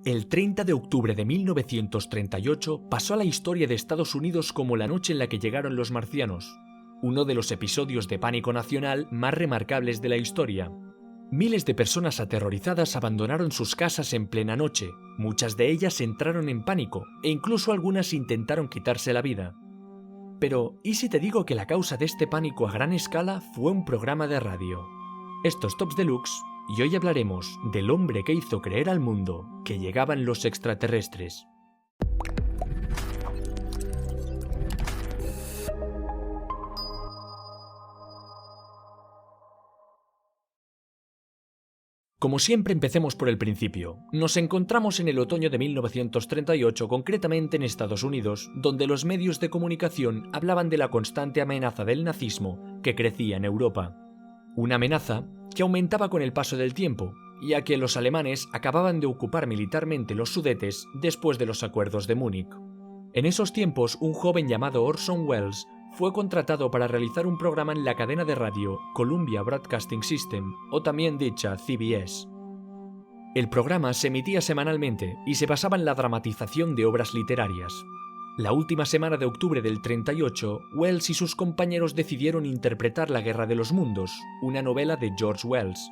El 30 de octubre de 1938 pasó a la historia de Estados Unidos como la noche en la que llegaron los marcianos, uno de los episodios de pánico nacional más remarcables de la historia. Miles de personas aterrorizadas abandonaron sus casas en plena noche, muchas de ellas entraron en pánico e incluso algunas intentaron quitarse la vida. Pero, ¿y si te digo que la causa de este pánico a gran escala fue un programa de radio? Esto es Tops Deluxe y hoy hablaremos del hombre que hizo creer al mundo que llegaban los extraterrestres. Como siempre, empecemos por el principio. Nos encontramos en el otoño de 1938, concretamente en Estados Unidos, donde los medios de comunicación hablaban de la constante amenaza del nazismo que crecía en Europa. Una amenaza que aumentaba con el paso del tiempo, ya que los alemanes acababan de ocupar militarmente los Sudetes después de los acuerdos de Múnich. En esos tiempos, un joven llamado Orson Welles fue contratado para realizar un programa en la cadena de radio Columbia Broadcasting System, o también dicha CBS. El programa se emitía semanalmente y se basaba en la dramatización de obras literarias. La última semana de octubre del 38, Welles y sus compañeros decidieron interpretar La Guerra de los Mundos, una novela de George Wells.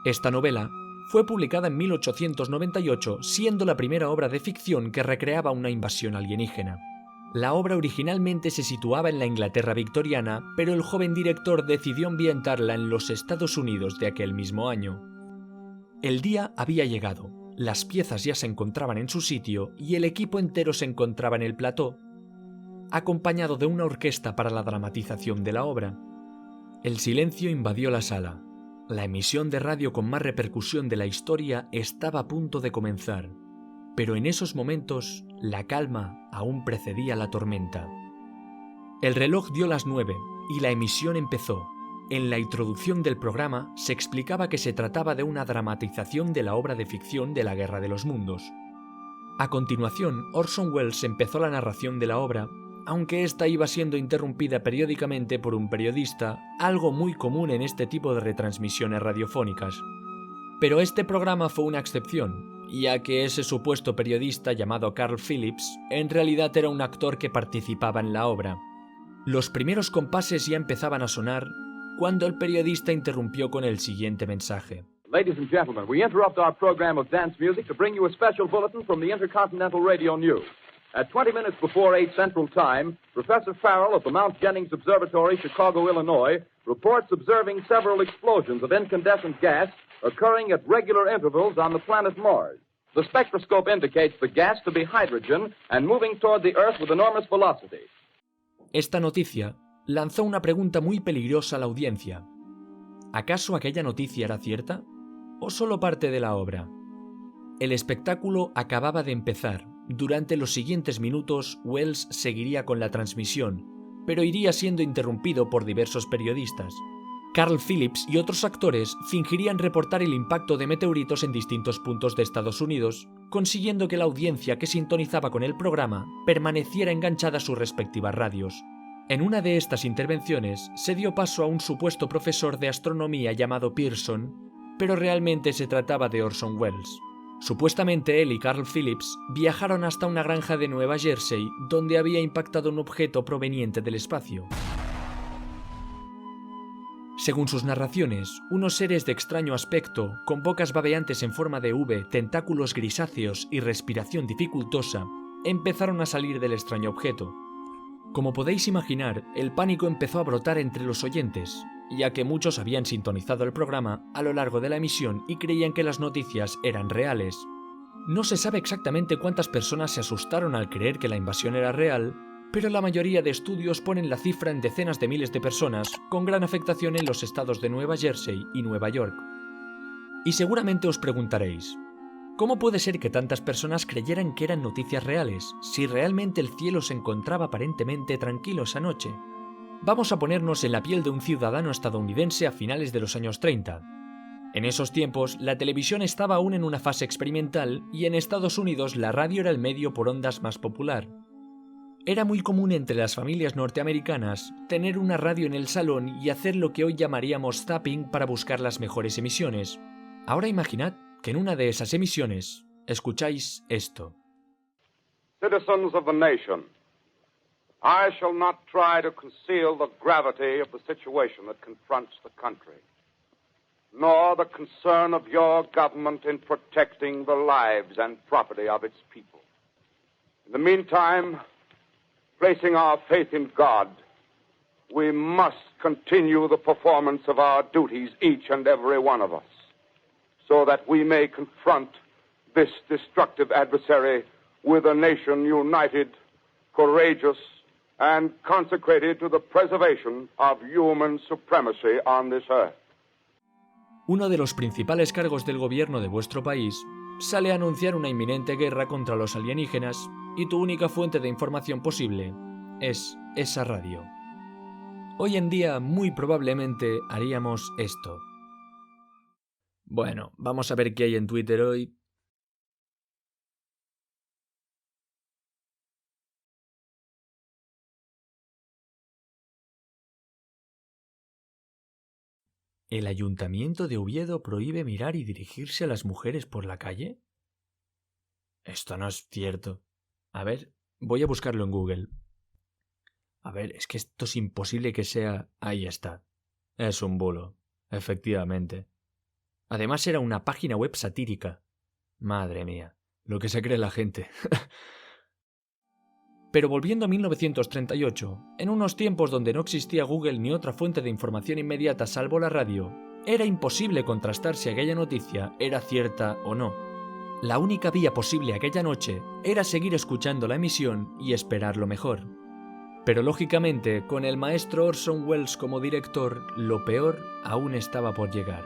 Esta novela fue publicada en 1898, siendo la primera obra de ficción que recreaba una invasión alienígena. La obra originalmente se situaba en la Inglaterra victoriana, pero el joven director decidió ambientarla en los Estados Unidos de aquel mismo año. El día había llegado, las piezas ya se encontraban en su sitio y el equipo entero se encontraba en el plató, acompañado de una orquesta para la dramatización de la obra. El silencio invadió la sala. La emisión de radio con más repercusión de la historia estaba a punto de comenzar. Pero en esos momentos, la calma aún precedía la tormenta. El reloj dio las 9 y la emisión empezó. En la introducción del programa se explicaba que se trataba de una dramatización de la obra de ficción de La Guerra de los Mundos. A continuación, Orson Welles empezó la narración de la obra, aunque esta iba siendo interrumpida periódicamente por un periodista, algo muy común en este tipo de retransmisiones radiofónicas. Pero este programa fue una excepción, ya que ese supuesto periodista llamado Carl Phillips en realidad era un actor que participaba en la obra. Los primeros compases ya empezaban a sonar cuando el periodista interrumpió con el siguiente mensaje. Ladies and gentlemen, we interrupt our program of dance music to bring you a special bulletin from the Intercontinental Radio News. At 20 minutes before 8 Central Time, Professor Farrell of the Mount Jennings Observatory, Chicago, Illinois, reports observing several explosions of incandescent gas occurring at regular intervals on the planet Mars. The spectroscope indicates the gas to be hydrogen and moving toward the Earth with enormous velocity. Esta noticia lanzó una pregunta muy peligrosa a la audiencia. ¿Acaso aquella noticia era cierta? ¿O solo parte de la obra? El espectáculo acababa de empezar. Durante los siguientes minutos, Welles seguiría con la transmisión, pero iría siendo interrumpido por diversos periodistas. Carl Phillips y otros actores fingirían reportar el impacto de meteoritos en distintos puntos de Estados Unidos, consiguiendo que la audiencia que sintonizaba con el programa permaneciera enganchada a sus respectivas radios. En una de estas intervenciones se dio paso a un supuesto profesor de astronomía llamado Pearson, pero realmente se trataba de Orson Welles. Supuestamente él y Carl Phillips viajaron hasta una granja de Nueva Jersey donde había impactado un objeto proveniente del espacio. Según sus narraciones, unos seres de extraño aspecto, con bocas babeantes en forma de V, tentáculos grisáceos y respiración dificultosa, empezaron a salir del extraño objeto. Como podéis imaginar, el pánico empezó a brotar entre los oyentes, ya que muchos habían sintonizado el programa a lo largo de la emisión y creían que las noticias eran reales. No se sabe exactamente cuántas personas se asustaron al creer que la invasión era real, pero la mayoría de estudios ponen la cifra en decenas de miles de personas, con gran afectación en los estados de Nueva Jersey y Nueva York. Y seguramente os preguntaréis, ¿cómo puede ser que tantas personas creyeran que eran noticias reales, si realmente el cielo se encontraba aparentemente tranquilo esa noche? Vamos a ponernos en la piel de un ciudadano estadounidense a finales de los años 30. En esos tiempos, la televisión estaba aún en una fase experimental y en Estados Unidos la radio era el medio por ondas más popular. Era muy común entre las familias norteamericanas tener una radio en el salón y hacer lo que hoy llamaríamos zapping para buscar las mejores emisiones. Ahora imaginad que en una de esas emisiones escucháis esto. Citizens of the nation, I shall not try to conceal the gravity of the situation that confronts the country, nor the concern of your government in protecting the lives and property of its people. In the meantime, placing our faith in God, we must continue the performance of our duties, each and every one of us, so that we may confront this destructive adversary with a nation united, courageous, and consecrated to the preservation of human supremacy on this earth. Uno de los principales cargos del gobierno de vuestro país sale a anunciar una inminente guerra contra los alienígenas y tu única fuente de información posible es esa radio. Hoy en día muy probablemente haríamos esto. Bueno, vamos a ver qué hay en Twitter hoy. ¿El Ayuntamiento de Oviedo prohíbe mirar y dirigirse a las mujeres por la calle? Esto no es cierto. A ver, voy a buscarlo en Google. A ver, es que esto es imposible que sea... Ahí está. Es un bulo, efectivamente. Además era una página web satírica. Madre mía, lo que se cree la gente. Pero volviendo a 1938, en unos tiempos donde no existía Google ni otra fuente de información inmediata salvo la radio, era imposible contrastar si aquella noticia era cierta o no. La única vía posible aquella noche era seguir escuchando la emisión y esperar lo mejor. Pero lógicamente, con el maestro Orson Welles como director, lo peor aún estaba por llegar.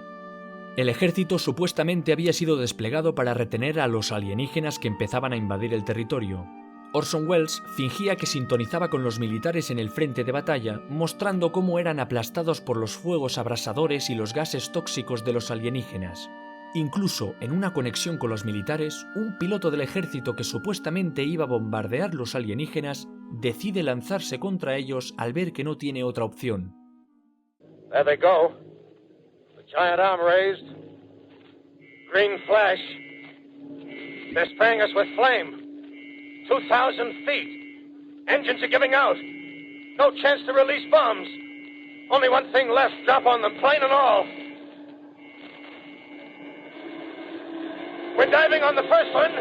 El ejército supuestamente había sido desplegado para retener a los alienígenas que empezaban a invadir el territorio. Orson Welles fingía que sintonizaba con los militares en el frente de batalla, mostrando cómo eran aplastados por los fuegos abrasadores y los gases tóxicos de los alienígenas. Incluso en una conexión con los militares, un piloto del ejército que supuestamente iba a bombardear los alienígenas decide lanzarse contra ellos al ver que no tiene otra opción. There they go. The giant arm raised. Green flash. They're spraying us with flame. 2,000 feet. Engines are giving out. No chance to release bombs. Only one thing left. Drop on them, plane and all. We're diving on the first one.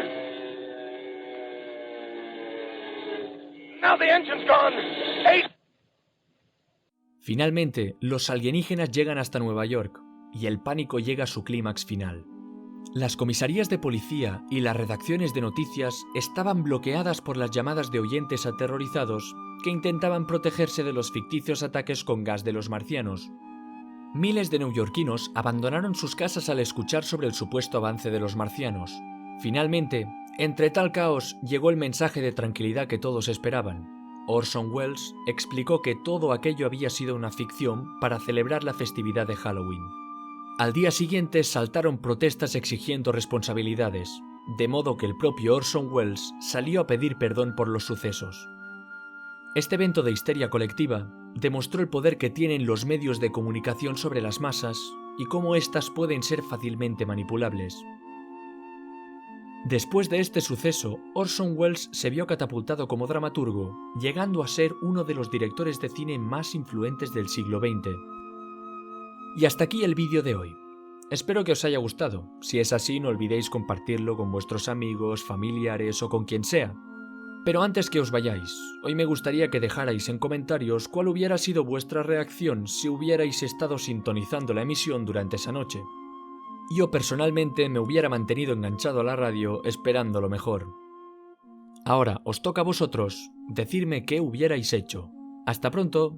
Now the engine's gone. 8. Finalmente, los alienígenas llegan hasta Nueva York y el pánico llega a su clímax final. Las comisarías de policía y las redacciones de noticias estaban bloqueadas por las llamadas de oyentes aterrorizados que intentaban protegerse de los ficticios ataques con gas de los marcianos. Miles de neoyorquinos abandonaron sus casas al escuchar sobre el supuesto avance de los marcianos. Finalmente, entre tal caos, llegó el mensaje de tranquilidad que todos esperaban. Orson Welles explicó que todo aquello había sido una ficción para celebrar la festividad de Halloween. Al día siguiente saltaron protestas exigiendo responsabilidades, de modo que el propio Orson Welles salió a pedir perdón por los sucesos. Este evento de histeria colectiva demostró el poder que tienen los medios de comunicación sobre las masas y cómo éstas pueden ser fácilmente manipulables. Después de este suceso, Orson Welles se vio catapultado como dramaturgo, llegando a ser uno de los directores de cine más influentes del siglo XX. Y hasta aquí el vídeo de hoy. Espero que os haya gustado. Si es así, no olvidéis compartirlo con vuestros amigos, familiares o con quien sea. Pero antes que os vayáis, hoy me gustaría que dejarais en comentarios cuál hubiera sido vuestra reacción si hubierais estado sintonizando la emisión durante esa noche. Yo personalmente me hubiera mantenido enganchado a la radio esperando lo mejor. Ahora os toca a vosotros decirme qué hubierais hecho. ¡Hasta pronto!